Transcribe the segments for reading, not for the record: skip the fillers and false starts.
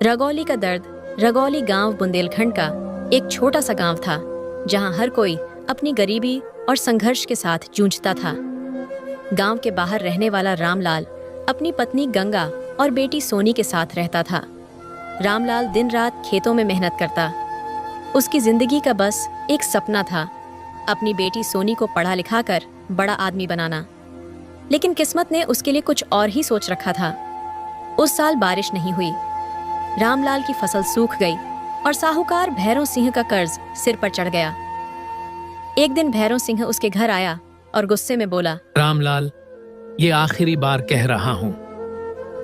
रगौली का दर्द। रगौली गांव बुंदेलखंड का एक छोटा सा गांव था, जहां हर कोई अपनी गरीबी और संघर्ष के साथ जूझता था। गांव के बाहर रहने वाला रामलाल अपनी पत्नी गंगा और बेटी सोनी के साथ रहता था। रामलाल दिन रात खेतों में मेहनत करता। उसकी जिंदगी का बस एक सपना था, अपनी बेटी सोनी को पढ़ा लिखा कर बड़ा आदमी बनाना। लेकिन किस्मत ने उसके लिए कुछ और ही सोच रखा था। उस साल बारिश नहीं हुई। रामलाल की फसल सूख गई और साहूकार भैरों सिंह का कर्ज सिर पर चढ़ गया। एक दिन भैरों सिंह उसके घर आया और गुस्से में बोला, रामलाल, ये आखिरी बार कह रहा हूँ,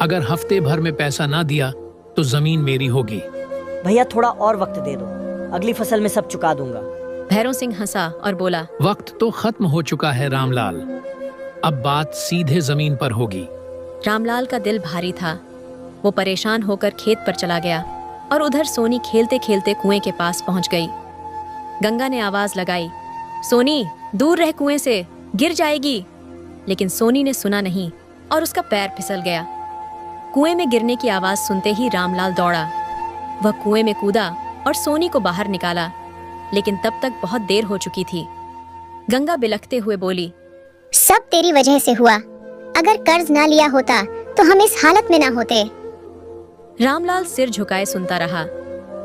अगर हफ्ते भर में पैसा ना दिया तो जमीन मेरी होगी। भैया थोड़ा और वक्त दे दो, अगली फसल में सब चुका दूंगा। भैरों सिंह हंसा और बोला, वक्त तो खत्म हो चुका है रामलाल, अब बात सीधे जमीन पर होगी। रामलाल का दिल भारी था। वो परेशान होकर खेत पर चला गया और उधर सोनी खेलते खेलते कुएं के पास पहुंच गई। गंगा ने आवाज लगाई, सोनी दूर रह कुएं से, गिर जाएगी। लेकिन सोनी ने सुना नहीं और उसका पैर फिसल गया। कुएं में गिरने की आवाज सुनते ही रामलाल दौड़ा। वह कुएं में कूदा और सोनी को बाहर निकाला, लेकिन तब तक बहुत देर हो चुकी थी। गंगा बिलखते हुए बोली, सब तेरी वजह से हुआ। अगर कर्ज ना लिया होता तो हम इस हालत में ना होते। रामलाल सिर झुकाए सुनता रहा।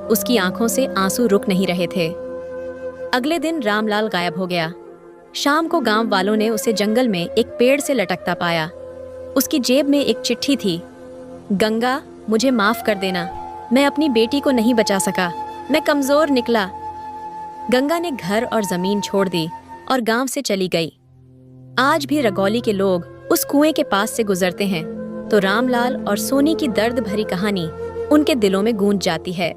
उसकी आंखों से आंसू रुक नहीं रहे थे। अगले दिन रामलाल गायब हो गया। शाम को गांव वालों ने उसे जंगल में एक पेड़ से लटकता पाया। उसकी जेब में एक चिट्ठी थी, गंगा मुझे माफ कर देना, मैं अपनी बेटी को नहीं बचा सका, मैं कमजोर निकला। गंगा ने घर और जमीन छोड़ दी और गांव से चली गई। आज भी रगौली के लोग उस कुएं के पास से गुजरते हैं तो रामलाल और सोनी की दर्द भरी कहानी उनके दिलों में गूंज जाती है।